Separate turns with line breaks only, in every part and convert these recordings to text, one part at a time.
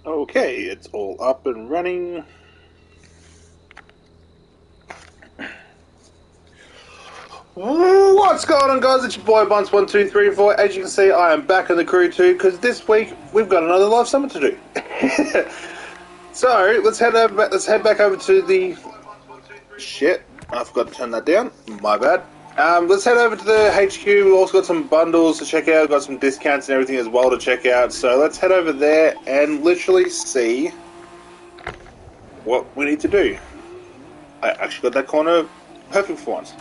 Okay, it's all up and running. What's going on, guys? It's your boy Bunce1234. As you can see, I am back in the crew too, because this week we've got another live summit to do. So let's head back over to the shit. I forgot to turn that down. My bad. Let's head over to the HQ. We've also got some bundles to check out. We've got some discounts and everything as well to check out. So let's head over there and literally see what we need to do. I actually got that corner perfect for once.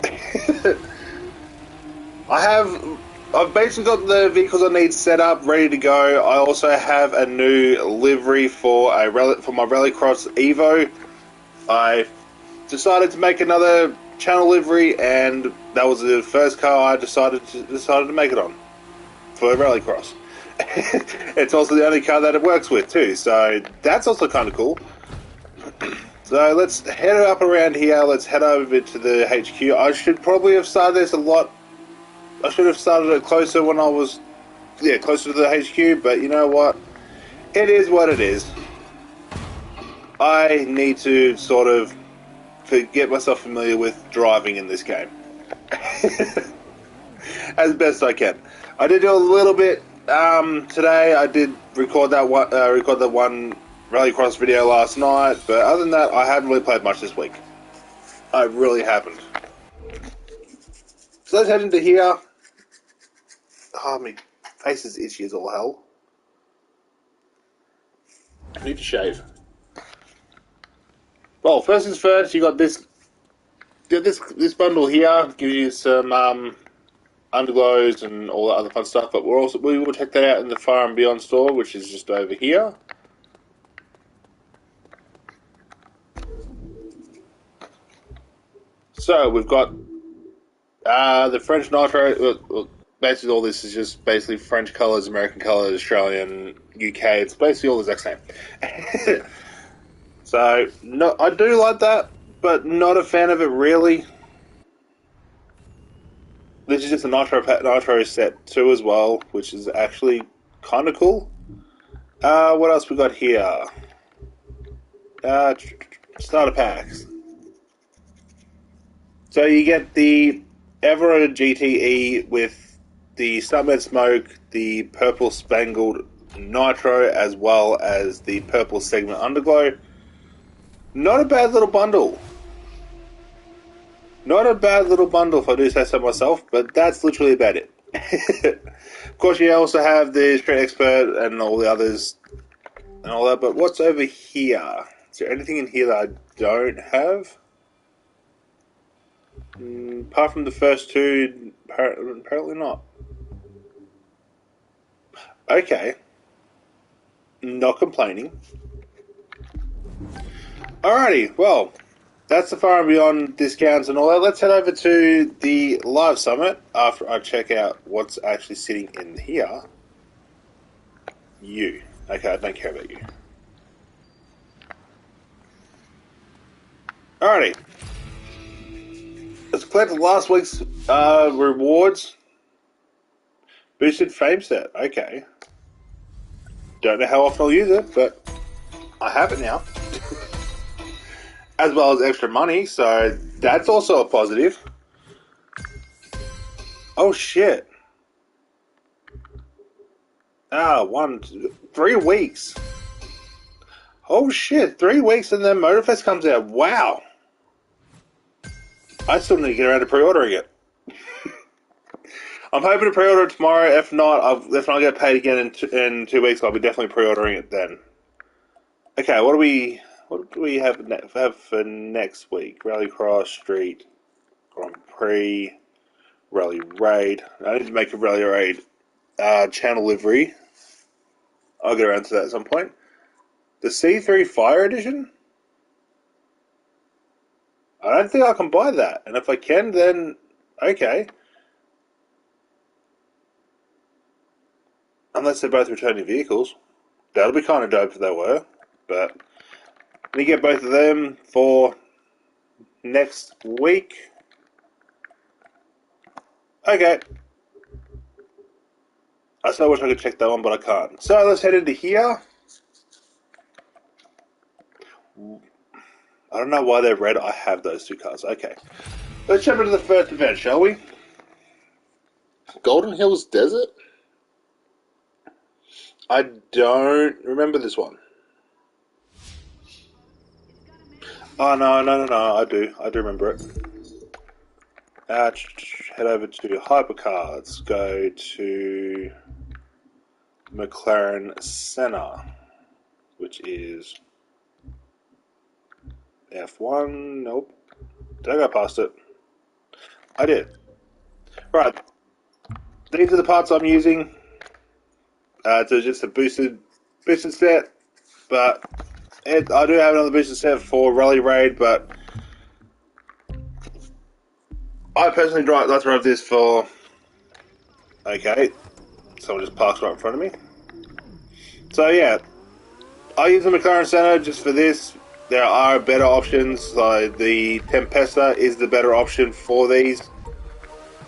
I've basically got the vehicles I need set up, ready to go. I also have a new livery for my Rallycross Evo. I decided to make another channel livery, and that was the first car I decided to make it on for Rallycross. It's also the only car that it works with too, so that's also kind of cool. So let's head up around here. Let's head over to the HQ. I should probably have started this a lot. I should have started it closer when I was, closer to the HQ. But you know what? It is what it is. I need to sort of get myself familiar with driving in this game as best I can. I did do a little bit today. I did record that one Rallycross video last night, but other than that, I haven't really played much this week. I really haven't. So let's head into here. Oh, my face is itchy as all hell. I need to shave. Well, first things first, you got this bundle here. Gives you some underglows and all that other fun stuff. But we will check that out in the Far and Beyond store, which is just over here. So we've got the French Nitro. Basically, all this is just basically French colours, American colours, Australian, UK. It's basically all the exact same. So, no, I do like that, but not a fan of it really. This is just a Nitro set too as well, which is actually kind of cool. What else we got here? Starter packs. So you get the Evora GTE with the Stuntman Smoke, the Purple Spangled Nitro, as well as the Purple Segment Underglow. Not a bad little bundle. Not a bad little bundle, if I do say so myself, but that's literally about it. Of course, you also have the Street Expert and all the others and all that, but what's over here? Is there anything in here that I don't have? Apart from the first two, apparently not. Okay. Not complaining. Alrighty, well, that's the Far and Beyond discounts and all that. Let's head over to the live summit after I check out what's actually sitting in here. You. Okay, I don't care about you. Alrighty. Let's collect last week's rewards. Boosted fame set. Okay. Don't know how often I'll use it, but I have it now. As well as extra money, so that's also a positive. Oh shit. 3 weeks. Oh shit, 3 weeks and then Motorfest comes out. Wow. I still need to get around to pre-ordering it. I'm hoping to pre-order it tomorrow. If not, I get paid again in 2 weeks, I'll be definitely pre-ordering it then. Okay, what do we have for next week? Rallycross, Street, Grand Prix, Rally Raid. I need to make a Rally Raid channel livery. I'll get around to that at some point. The C3 Fire Edition? I don't think I can buy that. And if I can, then okay. Unless they're both returning vehicles. That'll be kind of dope if they were. But we get both of them for next week. Okay. I so wish I could check that one, but I can't. So let's head into here. I don't know why they're red. I have those two cards. Okay. Let's jump into the first event, shall we?
Golden Hills Desert?
I don't remember this one. Oh, no. I do remember it. Head over to Hypercards. Go to McLaren Senna, which is F1. Nope. Did I go past it? I did. Right. These are the parts I'm using. It's just a boosted set, but I do have another boosted set for Rally Raid, but I personally like to drive this for... Okay, someone just parks right in front of me. So yeah, I use the McLaren Senna just for this. There are better options, so the Tempesta is the better option for these,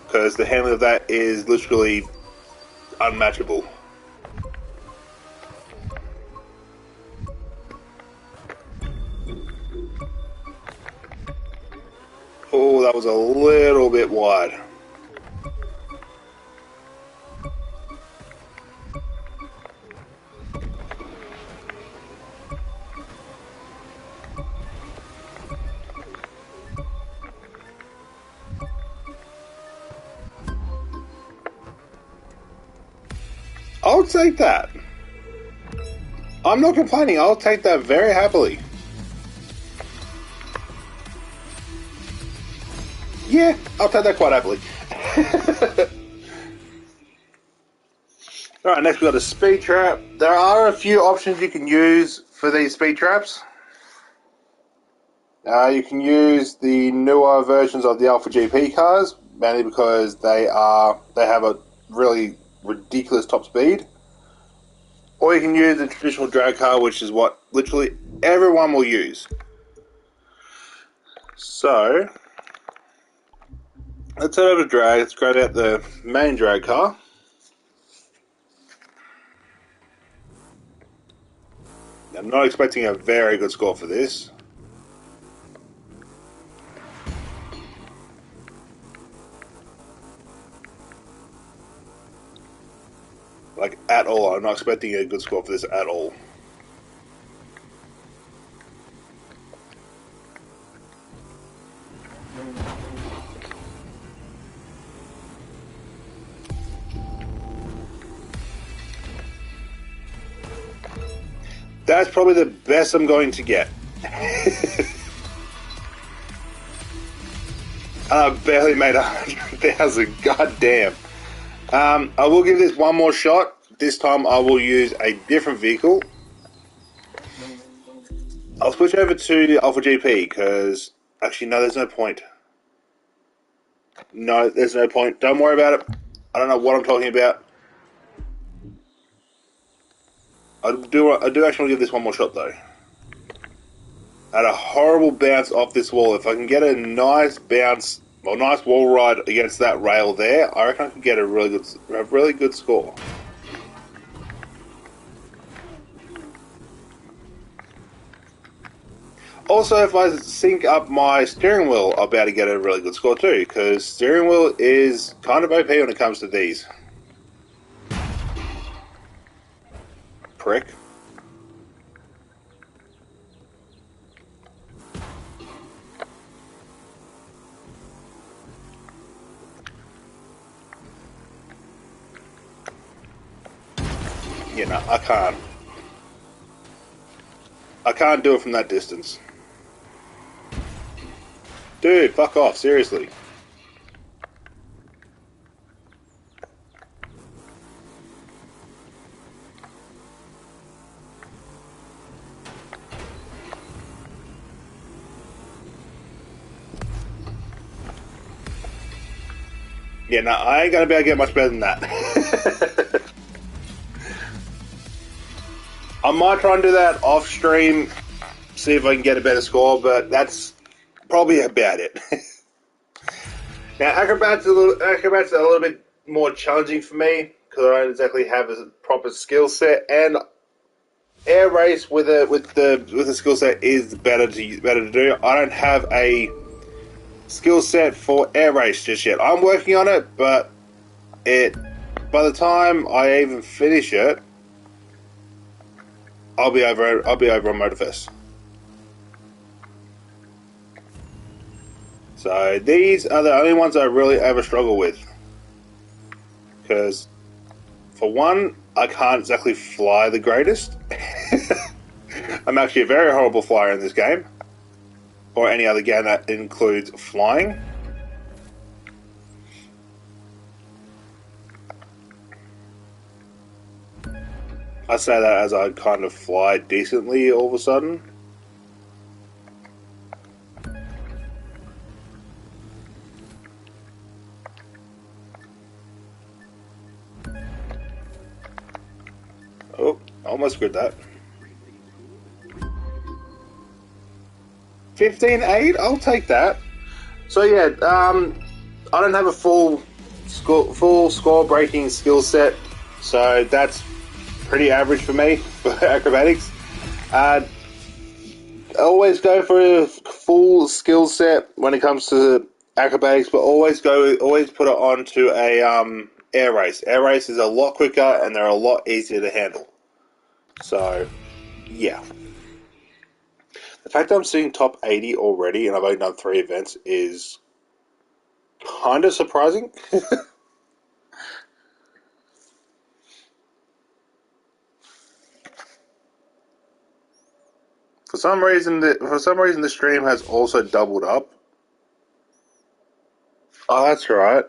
because the handling of that is literally unmatchable. Oh, that was a little bit wide. I'll take that. I'm not complaining. I'll take that very happily. Yeah, I'll take that quite happily. Alright, next we've got a speed trap. There are a few options you can use for these speed traps. You can use the newer versions of the Alpha GP cars, mainly because they have a really ridiculous top speed. Or you can use the traditional drag car, which is what literally everyone will use. So, let's head over to drag. Let's grab out the main drag car. I'm not expecting a very good score for this. Like, at all. I'm not expecting a good score for this at all. That's probably the best I'm going to get. I barely made 100,000. God damn. I will give this one more shot. This time I will use a different vehicle. I'll switch over to the Alpha GP because... Actually, no, there's no point. No, there's no point. Don't worry about it. I don't know what I'm talking about. I do actually want to give this one more shot, though. I had a horrible bounce off this wall. If I can get a nice bounce... Well, nice wall ride against that rail there, I reckon I can get a really good score. Also, if I sync up my steering wheel, I'll be able to get a really good score too, because steering wheel is kind of OP when it comes to these. Prick. You know, I can't. I can't do it from that distance. Dude, fuck off, seriously. Yeah, no, I ain't gonna be able to get much better than that. I might try and do that off stream, see if I can get a better score, but that's probably about it. Now, Acrobat's a little bit more challenging for me because I don't exactly have a proper skill set, and air race with a skill set is better to do. I don't have a skill set for air race just yet. I'm working on it, but by the time I even finish it, I'll be over on Motorfest. So these are the only ones I really ever struggle with. Because, for one, I can't exactly fly the greatest. I'm actually a very horrible flyer in this game. Or any other game that includes flying. I say that as I kind of fly decently all of a sudden. Oh, almost screwed that. 15-8, I'll take that. So yeah, I don't have a full score breaking skill set, so that's pretty average for me for acrobatics. I always go for a full skill set when it comes to acrobatics, but always put it onto a air race. Air race is a lot quicker and they're a lot easier to handle. So yeah. The fact that I'm sitting top 80 already and I've only done 3 events is kind of surprising. For some reason, the stream has also doubled up. Oh, that's right.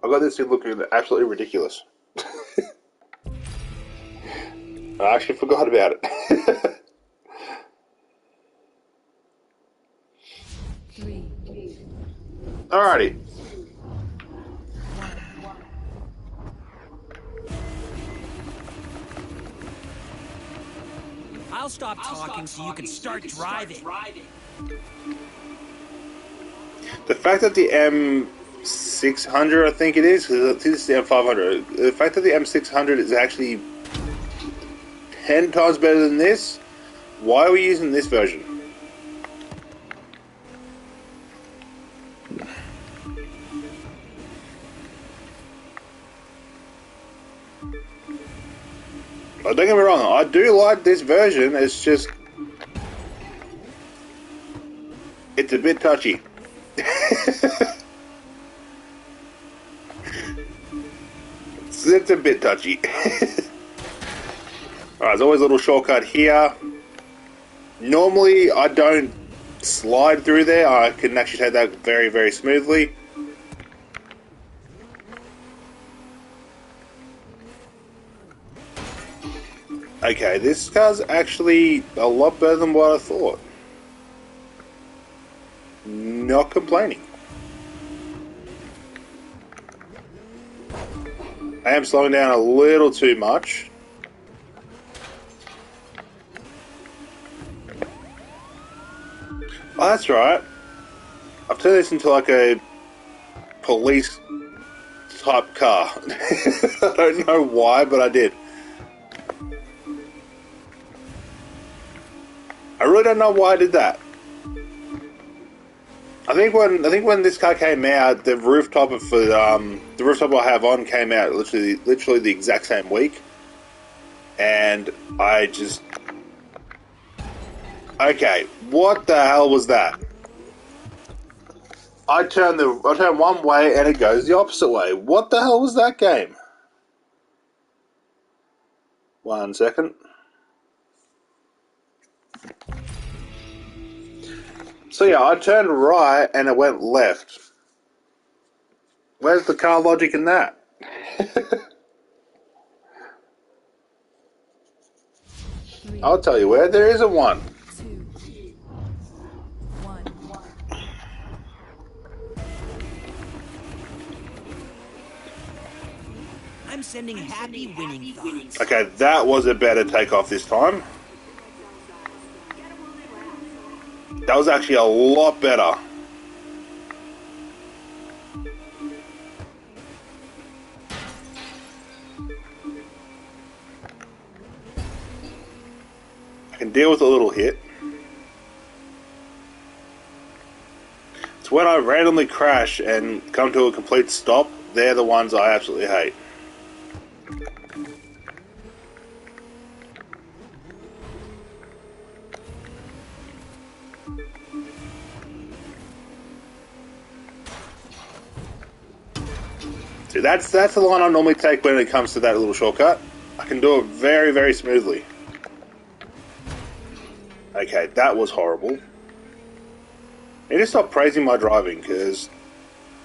I got this thing looking absolutely ridiculous. I actually forgot about it. Alrighty.
I'll stop talking so you can start driving.
The fact that the M600, I think it is, because I think it's the M500. The fact that the M600 is actually 10 times better than this. Why are we using this version? Don't get me wrong, I do like this version, it's just... it's a bit touchy. It's a bit touchy. Alright, there's always a little shortcut here. Normally, I don't slide through there. I can actually take that very, very smoothly. Okay, this car's actually a lot better than what I thought. Not complaining. I am slowing down a little too much. Oh, that's right. I've turned this into like a police type car. I don't know why, but I did. I really don't know why I did that. I think when this car came out, the rooftop I have on came out literally the exact same week, and I just okay. What the hell was that? I turn one way and it goes the opposite way. What the hell was that game? 1 second. So yeah, I turned right and it went left. Where's the car logic in that? I'll tell you where. There isn't one.
2, 1.
I'm sending happy winning thoughts.
Okay, that was a better takeoff this time. That was actually a lot better. deal with a little hit. It's when I randomly crash and come to a complete stop, they're the ones I absolutely hate. See, that's the line I normally take when it comes to that little shortcut. I can do it very, very smoothly. Okay, that was horrible. I need to stop praising my driving, because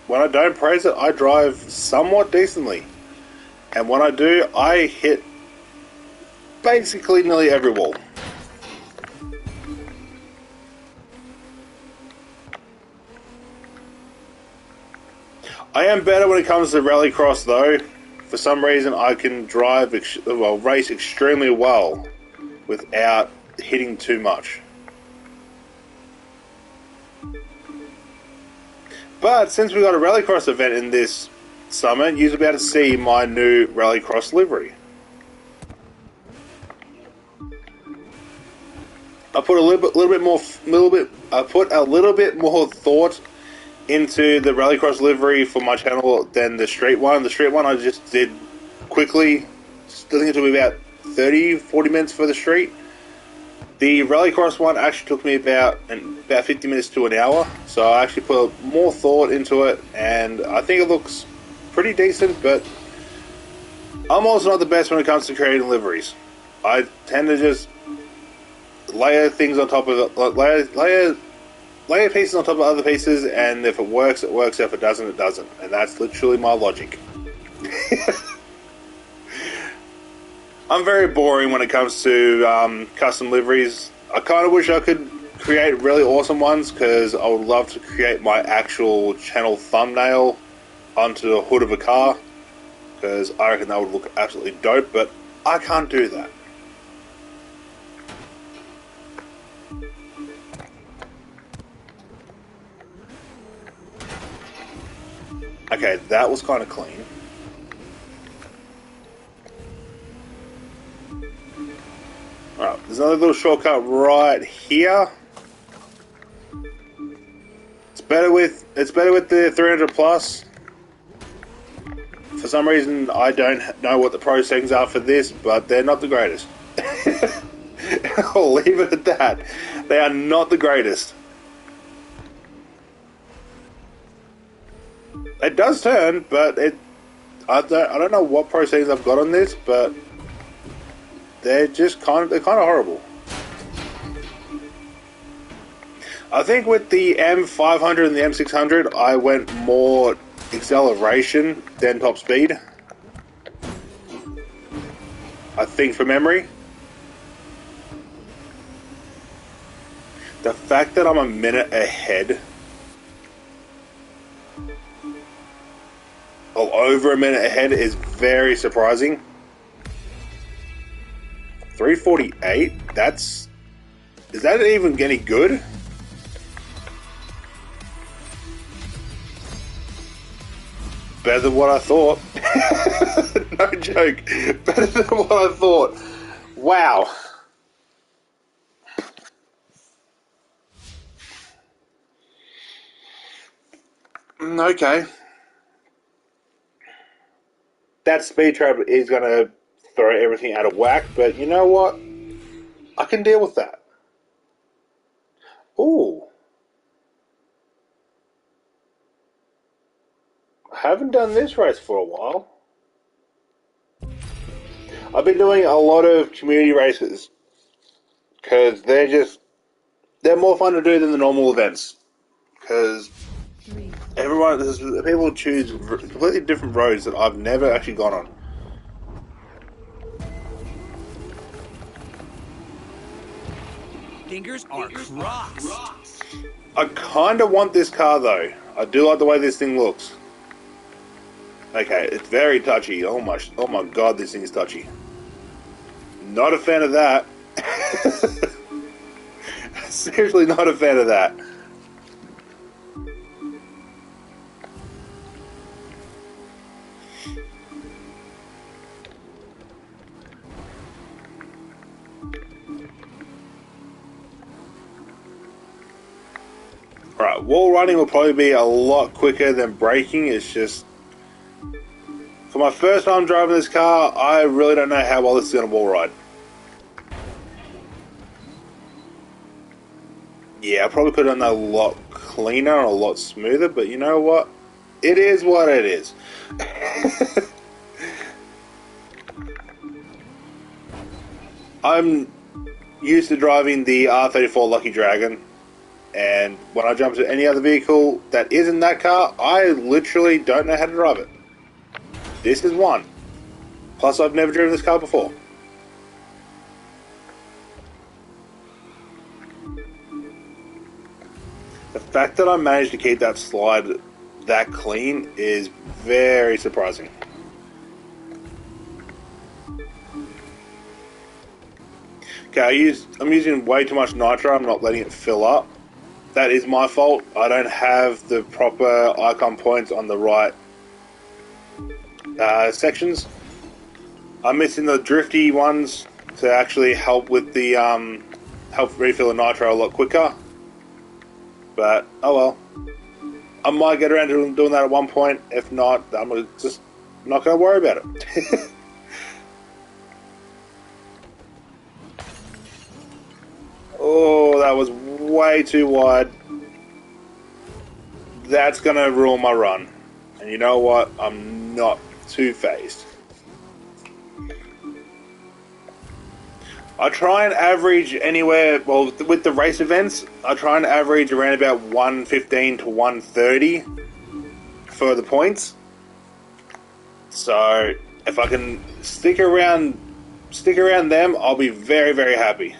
when I don't praise it, I drive somewhat decently. And when I do, I hit basically nearly every wall. I am better when it comes to rallycross, though. For some reason, I can race extremely well without hitting too much. But since we got a rallycross event in this summer, you'll be able to see my new rallycross livery. I put a little bit more thought into the rallycross livery for my channel than the street one. The street one I just did quickly. I think it took me about 30-40 minutes for the street. The rallycross one actually took me about 50 minutes to an hour, so I actually put more thought into it, and I think it looks pretty decent, but I'm also not the best when it comes to creating liveries. I tend to just layer things on top of it, layer pieces on top of other pieces, and if it works, it works. If it doesn't, it doesn't. And that's literally my logic. I'm very boring when it comes to custom liveries. I kind of wish I could create really awesome ones, because I would love to create my actual channel thumbnail onto the hood of a car, because I reckon that would look absolutely dope, but I can't do that. Okay, that was kind of clean. Alright, there's another little shortcut right here. It's better with the 300 plus. For some reason, I don't know what the pro settings are for this, but they're not the greatest. I'll leave it at that. They are not the greatest. It does turn, but I don't know what pro settings I've got on this, but they're kind of horrible. I think with the M500 and the M600, I went more acceleration than top speed. I think from memory. The fact that I'm a minute ahead, or over a minute ahead, is very surprising. 348? Is that even any good? Better than what I thought. No joke. Better than what I thought. Wow. Okay. That speed trap is going to throw everything out of whack, but you know what? I can deal with that. Ooh. I haven't done this race for a while. I've been doing a lot of community races, because they're more fun to do than the normal events. Because people choose completely different roads that I've never actually gone on.
Fingers are crossed.
I kind of want this car, though. I do like the way this thing looks. Okay, it's very touchy. Oh my god, this thing is touchy. Not a fan of that. Seriously, not a fan of that. Right, wall running will probably be a lot quicker than braking. It's just, for my first time driving this car, I really don't know how well this is going to wall ride. Yeah, I probably could have done a lot cleaner and a lot smoother, but you know what? It is what it is. I'm used to driving the R34 Lucky Dragon, and when I jump to any other vehicle that isn't that car, I literally don't know how to drive it. This is one. Plus, I've never driven this car before. The fact that I managed to keep that slide that clean is very surprising. Okay, I'm using way too much nitro. I'm not letting it fill up. That is my fault. I don't have the proper icon points on the right sections. I'm missing the drifty ones to actually help with the help refill the nitro a lot quicker. But oh well. I might get around to doing that at one point. If not, I'm just not going to worry about it. Oh, that was way too wide. That's going to ruin my run. And you know what? I'm not too phased. I try and average anywhere, well, with the race events, I try and average around about 115 to 130 for the points. So, if I can stick around them, I'll be very, very happy.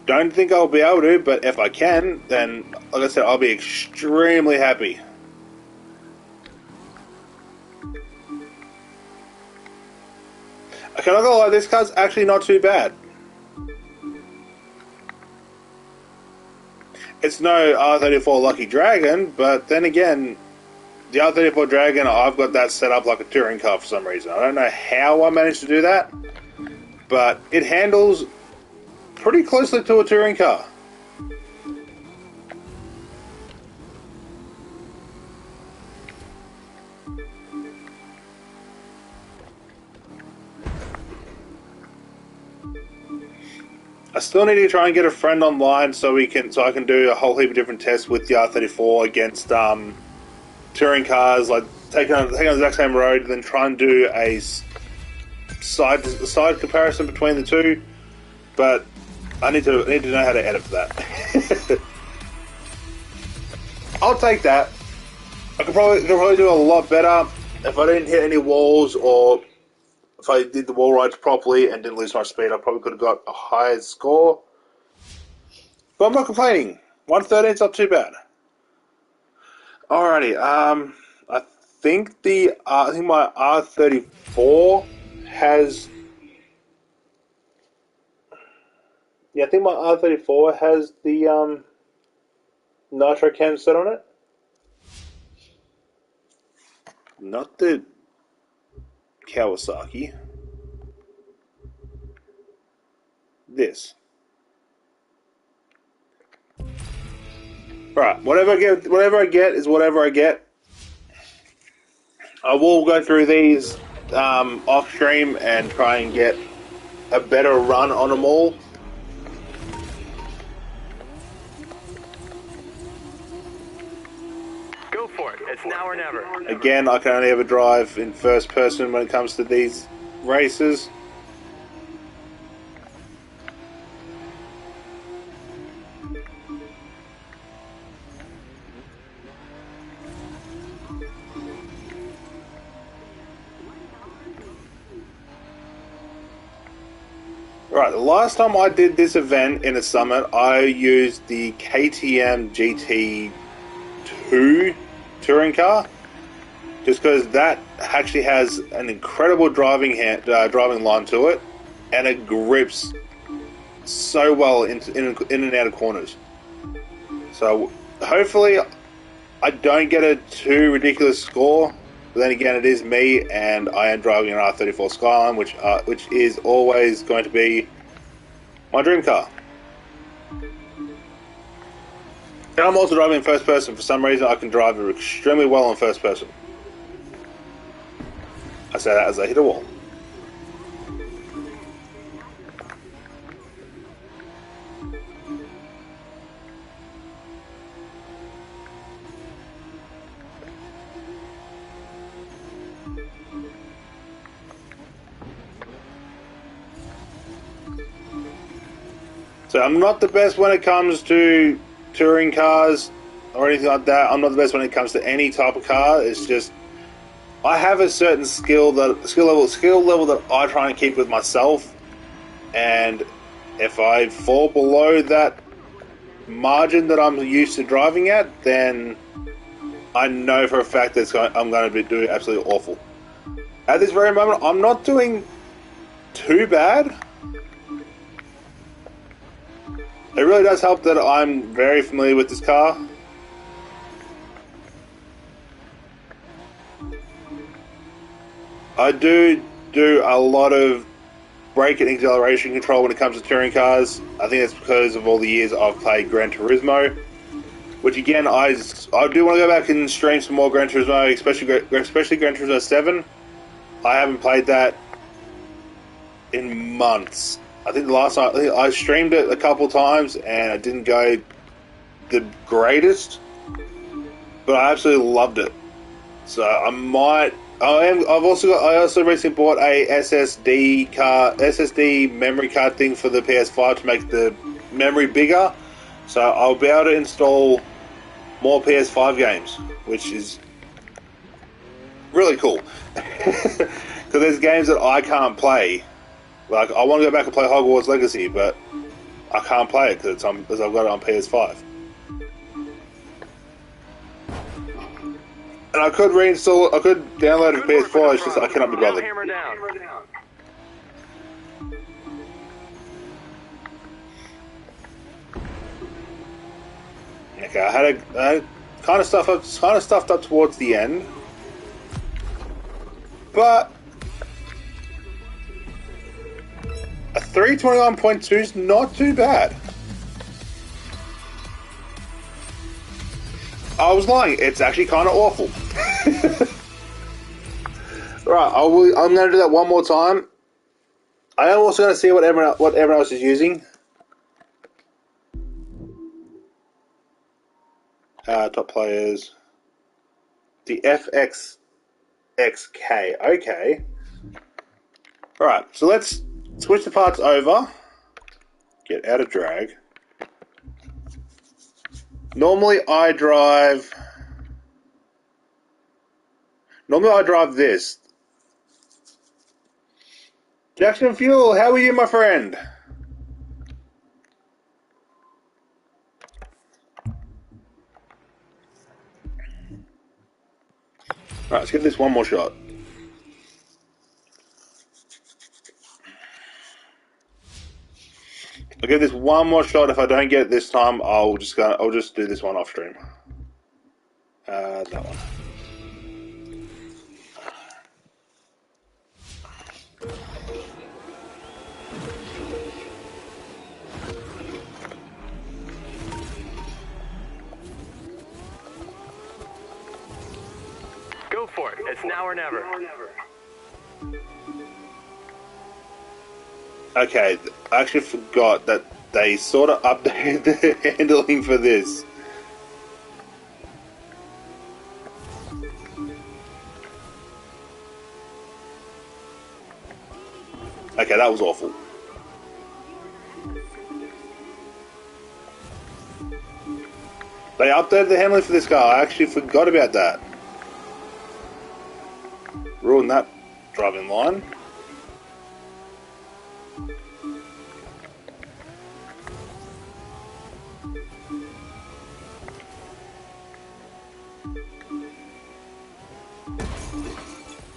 Don't think I'll be able to, but if I can, then, like I said, I'll be extremely happy. Okay, I'm not gonna lie, this car's actually not too bad. It's no R34 Lucky Dragon, but then again, the R34 Dragon, I've got that set up like a touring car for some reason. I don't know how I managed to do that, but it handles pretty closely to a touring car. I still need to try and get a friend online so I can do a whole heap of different tests with the R34 against touring cars, like taking on the exact same road, and then try and do a side comparison between the two. But I need to know how to edit for that. I'll take that. I could probably do a lot better if I didn't hit any walls, or if I did the wall rides properly and didn't lose my speed. I probably could have got a higher score. But I'm not complaining. 113 is not too bad. Alrighty. I think my R34 has. Yeah, I think my R34 has the nitro cam set on it. Not the Kawasaki. This. Right, whatever I get is whatever I get. I will go through these off stream and try and get a better run on them all.
Go for it. It's now or never.
Again, I can only ever drive in first person when it comes to these races. Right, the last time I did this event in a summit, I used the KTM GT2 touring car, just because that actually has an incredible driving line to it, and it grips so well in and out of corners. So hopefully I don't get a too ridiculous score. But then again, it is me, and I am driving an R34 Skyline, which is always going to be my dream car. And I'm also driving in first person. For some reason, I can drive extremely well in first person. I say that as I hit a wall. So I'm not the best when it comes to touring cars or anything like that. I'm not the best when it comes to any type of car. It's just I have a certain skill level that I try and keep with myself, and if I fall below that margin that I'm used to driving at, then I know for a fact that I'm going to be doing absolutely awful. At this very moment, I'm not doing too bad. It really does help that I'm very familiar with this car. I do a lot of brake and acceleration control when it comes to touring cars. I think that's because of all the years I've played Gran Turismo. Which again, I do want to go back and stream some more Gran Turismo, especially Gran Turismo 7. I haven't played that in months. I think the last time I streamed it a couple times and it didn't go the greatest, but I absolutely loved it. So I might. I also recently bought a SSD memory card thing for the PS5 to make the memory bigger. So I'll be able to install more PS5 games, which is really cool. Because there's games that I can't play. Like, I want to go back and play Hogwarts Legacy, but I can't play it because I've got it on PS5. And I could download it for PS4, it's just I cannot be bothered.
Hammer down.
Okay, I had kind of stuffed up towards the end, but a 321.2 is not too bad. I was lying. It's actually kind of awful. Right, I'm going to do that one more time. I am also going to see what everyone else is using. Top players. The FXXK. Okay. Alright, so let's switch the parts over. Get out of drag. Normally I drive this. Jackson Fuel, how are you, my friend? Alright, let's give this one more shot. I'll give this one more shot. If I don't get it this time, I'll just do this one off stream. That one.
Go for it. It's now or never.
Okay, I actually forgot that they sort of updated the handling for this. Okay, that was awful. They updated the handling for this car. I actually forgot about that. Ruined that driving line.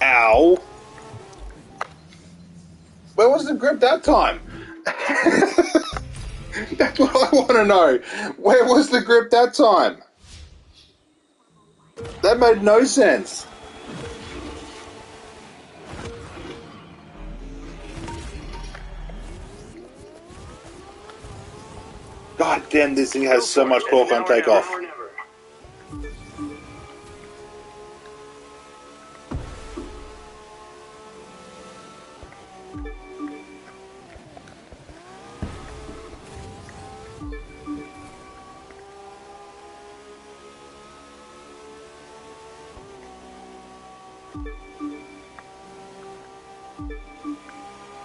Ow. Where was the grip that time? That's what I want to know. Where was the grip that time? That made no sense. God damn, this thing has so much torque on takeoff.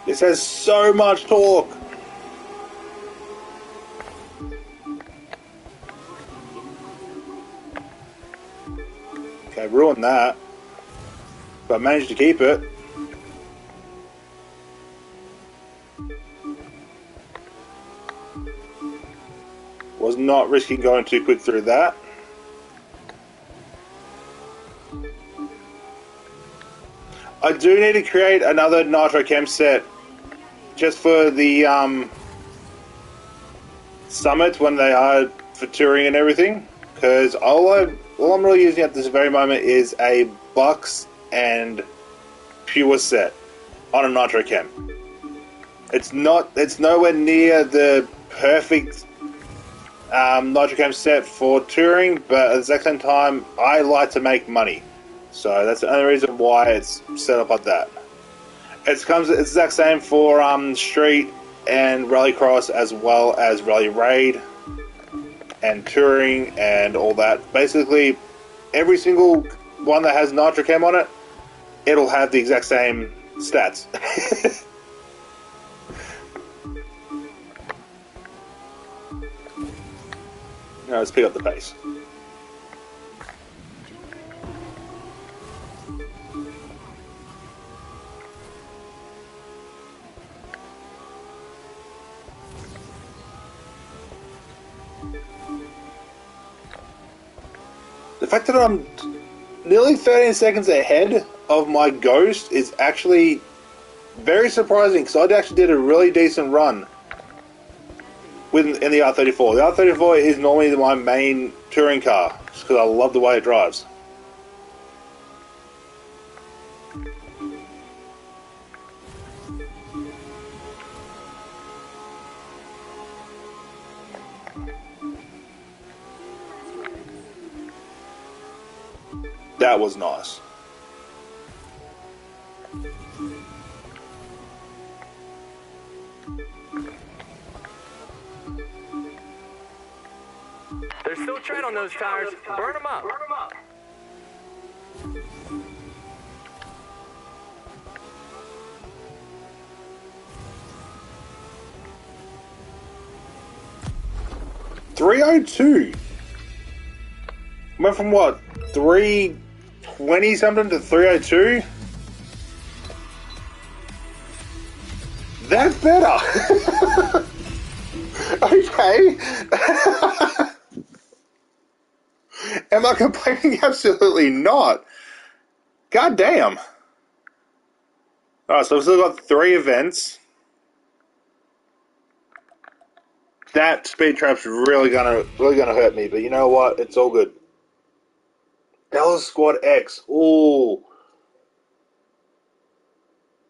This has so much torque. Okay, ruined that. But I managed to keep it. Was not risking going too quick through that. I do need to create another Nitro Chem set just for the summits when they are for touring and everything, because all I'm really using at this very moment is a Bucks and Pure set on a Nitro Chem. It's nowhere near the perfect Nitro Chem set for touring, but at the exact same time, I like to make money. So that's the only reason why it's set up like that. It's the exact same for Street and Rallycross, as well as Rally Raid and Touring and all that. Basically, every single one that has Nitro Chem on it, it'll have the exact same stats. Now let's pick up the pace. The fact that I'm nearly 13 seconds ahead of my Ghost is actually very surprising, because I actually did a really decent run in the R34. The R34 is normally my main touring car, just because I love the way it drives. That was nice.
There's still tread on those tires. Burn them up.
302. Went from what, 320 something to 302? That's better. Okay. Am I complaining? Absolutely not. God damn. Alright, so we've still got 3 events. That speed trap's really gonna hurt me, but you know what? It's all good. Dallas Squad X. Ooh.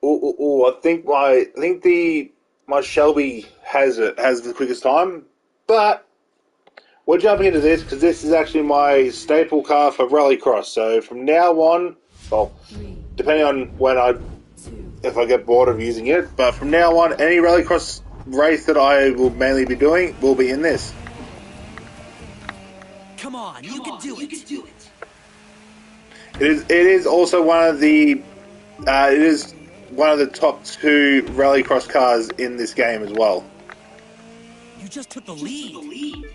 Ooh. I think my Shelby has the quickest time, but we're jumping into this because this is actually my staple car for Rallycross. So from now on, well, depending on if I get bored of using it, but from now on, any Rallycross race that I will mainly be doing will be in this.
Come on, you can do it.
It is also one of the top 2 Rallycross cars in this game as well.
You just took the lead.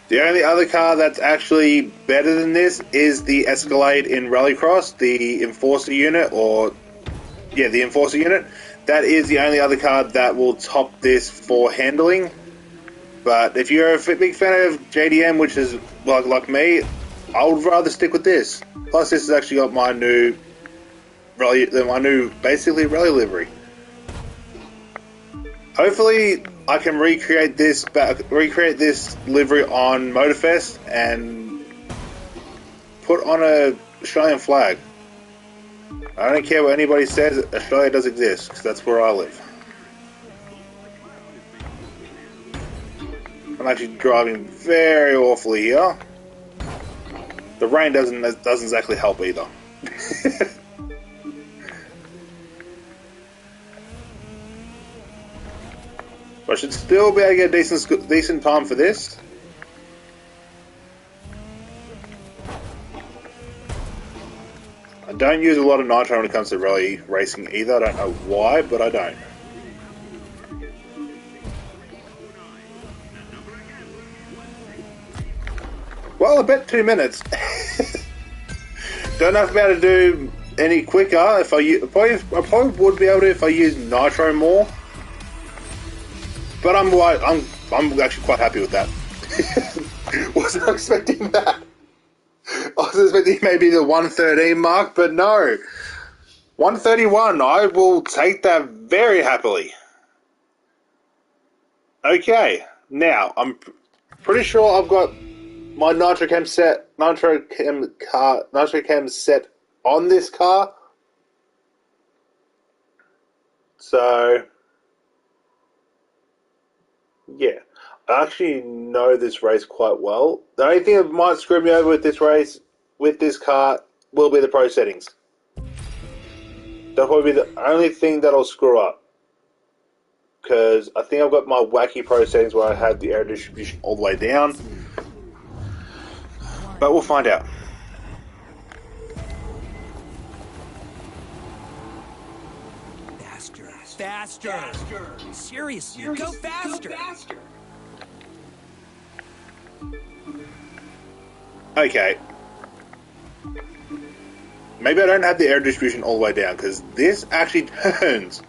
The only other car that's actually better than this is the Escalade in Rallycross, the Enforcer unit, the Enforcer unit. That is the only other car that will top this for handling. But if you're a big fan of JDM, which is like me, I would rather stick with this. Plus, this has actually got my new basically rally livery. Hopefully, I can recreate this livery on Motorfest and put on a Australian flag. I don't care what anybody says. Australia does exist because that's where I live. I'm actually driving very awfully here. The rain doesn't exactly help either. But I should still be able to get a decent time for this. I don't use a lot of nitro when it comes to rally racing either. I don't know why, but I don't. Well, I bet 2 minutes. Don't know if I'm able to do any quicker. If I probably would be able to if I use nitro more. But I'm actually quite happy with that. Wasn't expecting that. I was expecting maybe the 113 mark, but no. 131, I will take that very happily. Okay, now I'm pretty sure I've got my Nitrochem set on this car. So yeah, I actually know this race quite well. The only thing that might screw me over with this race, with this car, will be the pro settings. That'll probably be the only thing that'll screw up. Because I think I've got my wacky pro settings where I have the air distribution all the way down. But we'll find out.
Faster. Faster. Seriously, go faster.
Okay. Maybe I don't have the air distribution all the way down, because this actually turns.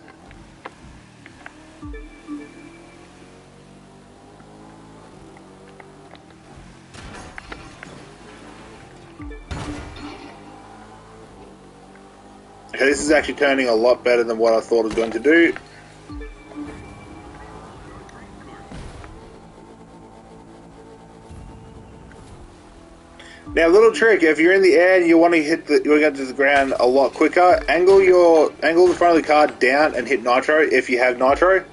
Okay, this is actually turning a lot better than what I thought it was going to do. Now, little trick: if you're in the air and you want to get to the ground a lot quicker, angle the front of the car down and hit nitro. If you have nitro,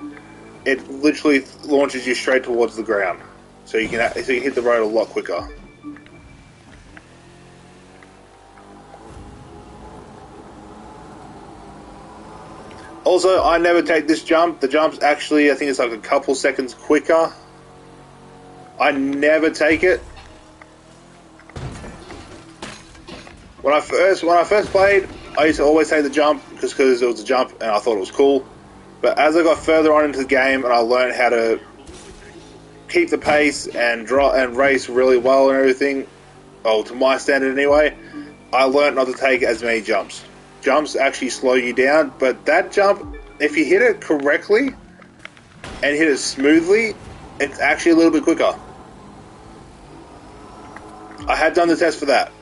it literally launches you straight towards the ground, so you hit the road a lot quicker. Also, I never take this jump. The jump's actually, I think it's like a couple seconds quicker. I never take it. When I first played, I used to always take the jump just because it was a jump and I thought it was cool. But as I got further on into the game and I learned how to keep the pace and race really well and everything, well, to my standard anyway, I learned not to take as many jumps. Jumps actually slow you down, but that jump, if you hit it correctly and hit it smoothly, it's actually a little bit quicker. I have done the test for that.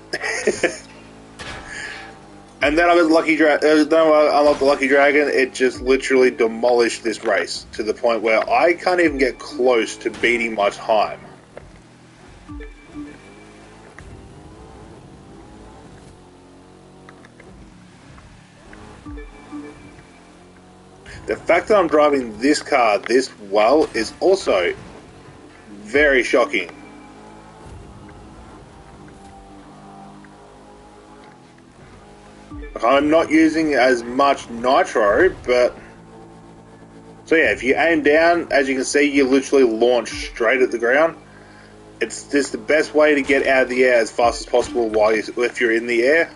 And then I was lucky. Then I unlocked the Lucky Dragon. It just literally demolished this race to the point where I can't even get close to beating my time. The fact that I'm driving this car this well is also very shocking. I'm not using as much nitro, but so yeah, if you aim down, as you can see, you literally launch straight at the ground. It's just the best way to get out of the air as fast as possible if you're in the air.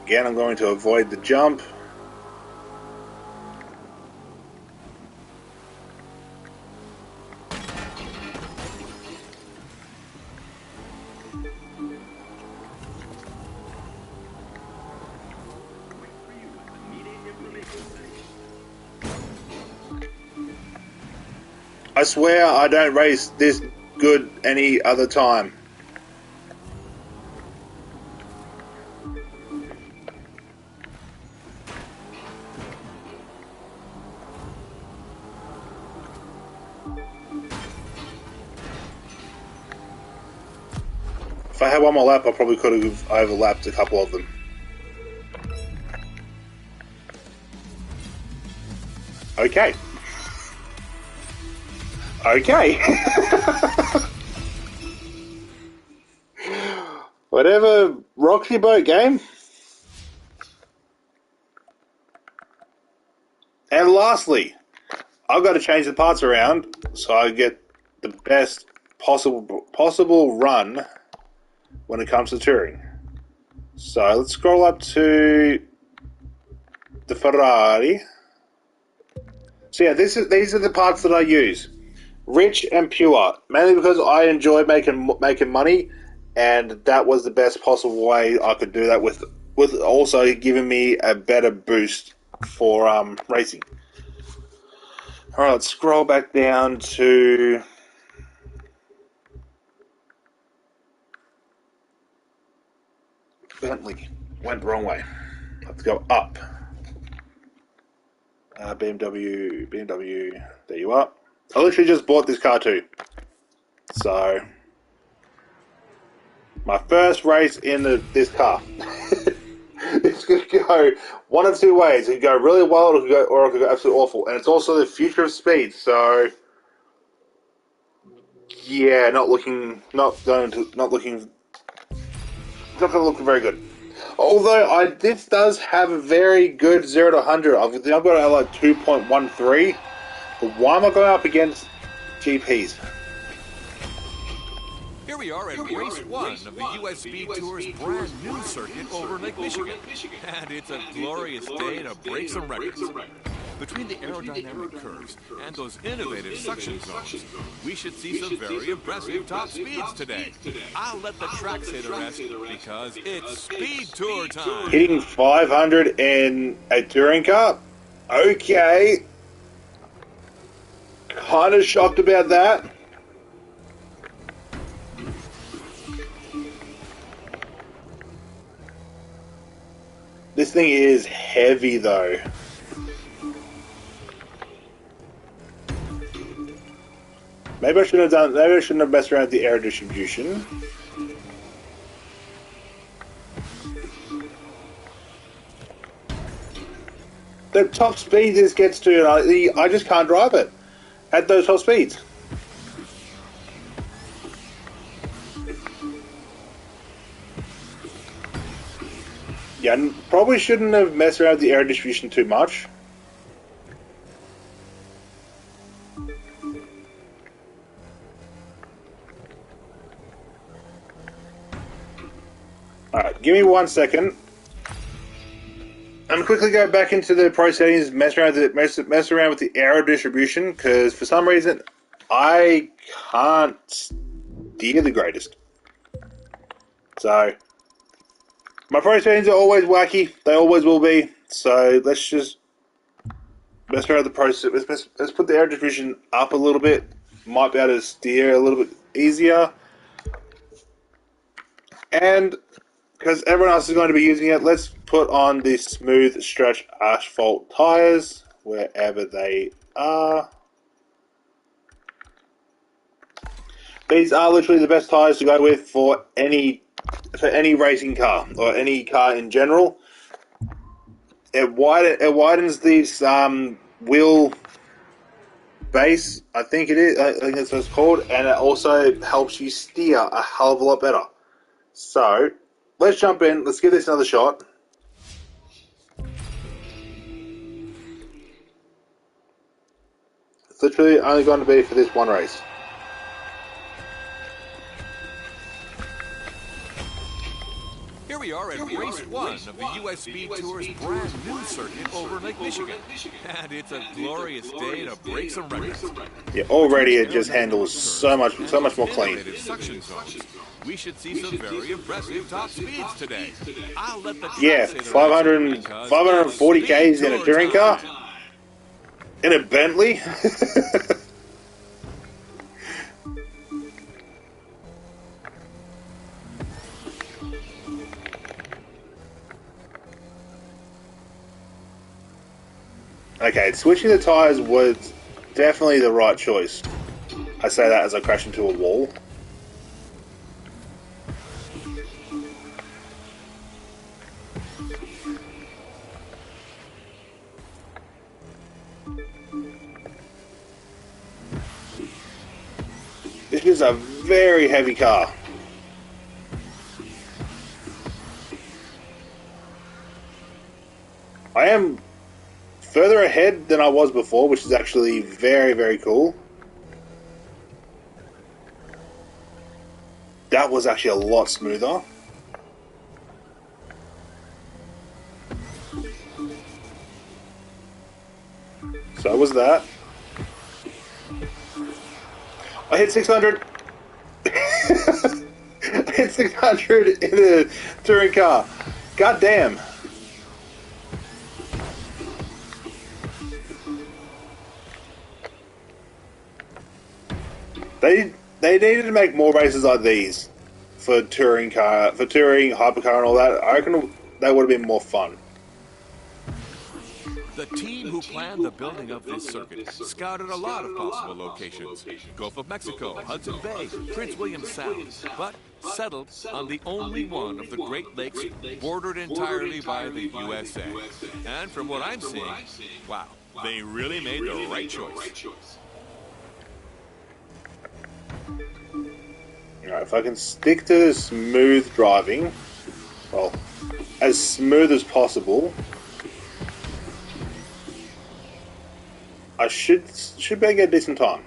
Again, I'm going to avoid the jump. I swear I don't race this good any other time. If I had one more lap, I probably could have overlapped a couple of them. Okay. Okay. Whatever rocks your boat, game. And lastly, I've got to change the parts around so I get the best possible run when it comes to touring. So let's scroll up to the Ferrari. So yeah, these are the parts that I use. Rich and pure, mainly because I enjoy making money, and that was the best possible way I could do that with also giving me a better boost for racing. All right, let's scroll back down to Bentley. Went the wrong way. Let's go up. BMW, there you are. I literally just bought this car too. So, my first race in this car. It's going to go one of two ways. It could go really well, or it could go absolutely awful. And it's also the future of speed. So, yeah, not going to look very good. Although this does have a very good 0 to 100. I've got it at like 2.13. But why am I going up against GPs?
Here we are at race 1 of the US Speed Tour's brand new circuit over Lake Michigan. And it's a glorious day to break some records. Between the aerodynamic curves and those innovative suction zones, we should see some very impressive top speeds today. I'll let the track say the rest because it's Speed Tour time.
Hitting 500 in a touring car? Okay. Kind of shocked about that. This thing is heavy though. Maybe I shouldn't have messed around with the air distribution. The top speed this gets to, I just can't drive it at those top speeds. Yeah, probably shouldn't have messed around with the air distribution too much. Alright, give me 1 second. I'm gonna quickly go back into the pro settings, mess around with the aero distribution, because for some reason I can't steer the greatest. So my pro settings are always wacky; they always will be. So let's just mess around with the pro. Let's put the aero distribution up a little bit. Might be able to steer a little bit easier, and because everyone else is going to be using it, let's put on the smooth stretch asphalt tires wherever they are. These are literally the best tires to go with for any racing car or any car in general. It widens this wheel base, I think it is. I think that's what it's called, and it also helps you steer a hell of a lot better. So let's jump in. Let's give this another shot. It's literally only going to be for this one race.
Here we are at race 1 of the US Speed Tour's brand new circuit over Lake Michigan. And it's a glorious day to break some records.
Yeah, already it just handles so much more clean.
We should see some very impressive top speeds today. I'll let the
Yeah, 540 Ks in a touring car? In a Bentley? Okay, switching the tyres was definitely the right choice. I say that as I crash into a wall. This is a very heavy car. I am further ahead than I was before, which is actually very, very cool. That was actually a lot smoother. So was that. I hit 600. I hit 600 in a touring car. God damn. They needed to make more races like these for touring hypercar and all that. I reckon that would have been more fun.
The team who planned the building of this circuit scouted a lot of possible locations. Gulf of Mexico, Hudson Bay, Prince William Sound, but settled on the only one of the Great Lakes bordered entirely by the USA. And from what I'm seeing, wow, they really made the right choice.
Alright, if I can stick to smooth driving, well, as smooth as possible, I should be able to get a decent time.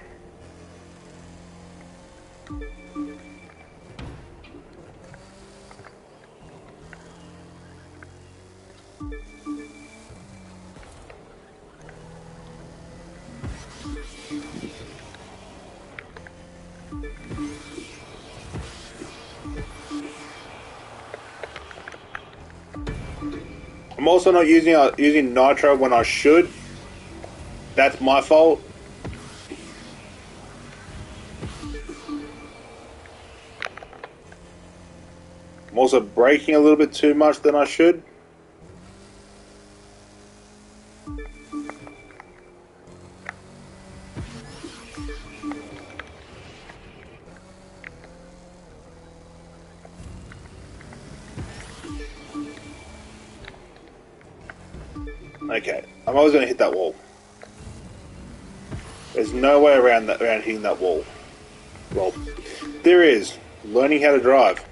I'm also not using nitro when I should. That's my fault. I'm also braking a little bit too much than I should. Okay, I'm always going to hit that wall. There's no way around hitting that wall. Well, there is. Learning how to drive.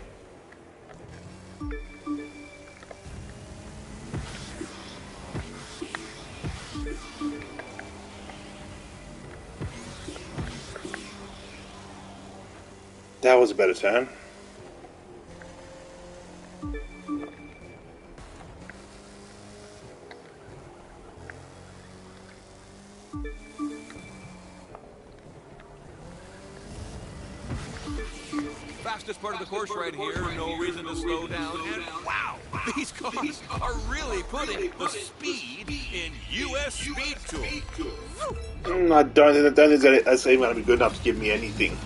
That was a better turn.
Fastest part of the course right here, no reason to slow down, and wow, these cars are really putting the speed in US Speed Tour.
I don't think that's even going to be good enough to give me anything.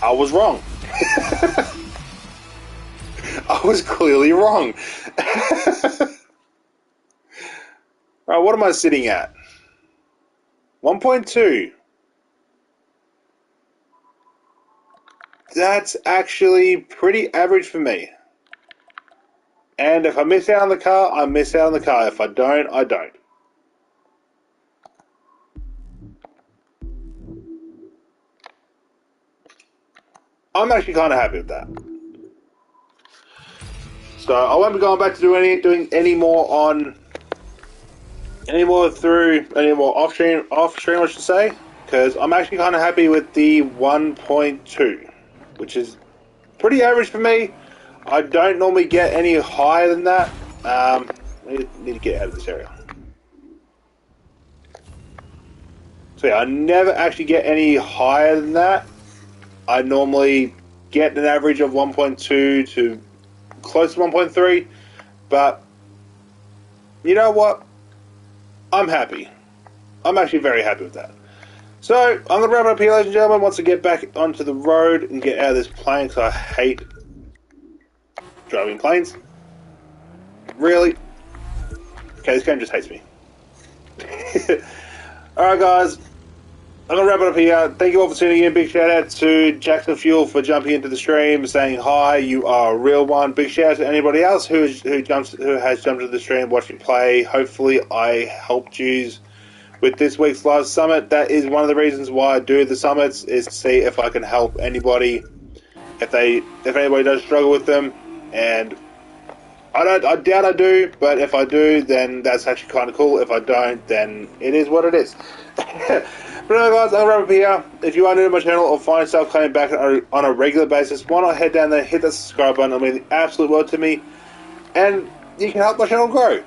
I was wrong. I was clearly wrong. Alright, what am I sitting at? 1.2. That's actually pretty average for me. And if I miss out on the car, I miss out on the car. If I don't, I don't. I'm actually kind of happy with that. So I won't be going back to doing any more off stream, I should say, because I'm actually kind of happy with the 1.2. Which is pretty average for me. I don't normally get any higher than that. I need to get out of this area. So yeah, I never actually get any higher than that. I normally get an average of 1.2 to close to 1.3. But you know what? I'm happy. I'm actually very happy with that. So, I'm going to wrap it up here, ladies and gentlemen. Once I get back onto the road and get out of this plane, because I hate driving planes. Really, Okay, this game just hates me. Alright guys, I'm going to wrap it up here. Thank you all for tuning in. Big shout out to Jackson Fuel for jumping into the stream, saying hi, you are a real one. Big shout out to anybody else who has jumped into the stream, watching play. Hopefully I helped you with this week's live summit. That is one of the reasons why I do the summits, is to see if I can help anybody, if anybody does struggle with them. And I doubt I do, but if I do, then that's actually kind of cool. If I don't, then it is what it is. But anyway, guys, I'll wrap up here. If you are new to my channel or find yourself coming back on a regular basis, why not head down there, hit that subscribe button. It'll mean the absolute world to me, and you can help my channel grow.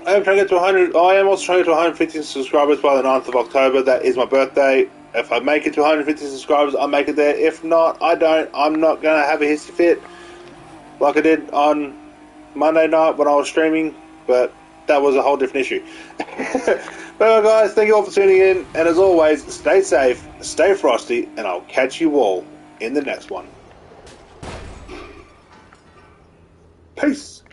I am trying to get to 100. I am also trying to get to 150 subscribers by the 9th of October. That is my birthday. If I make it to 150 subscribers, I'll make it there. If not, I don't. I'm not going to have a hissy fit like I did on Monday night when I was streaming, but that was a whole different issue. But anyway, guys, thank you all for tuning in, and as always, stay safe, stay frosty, and I'll catch you all in the next one. Peace.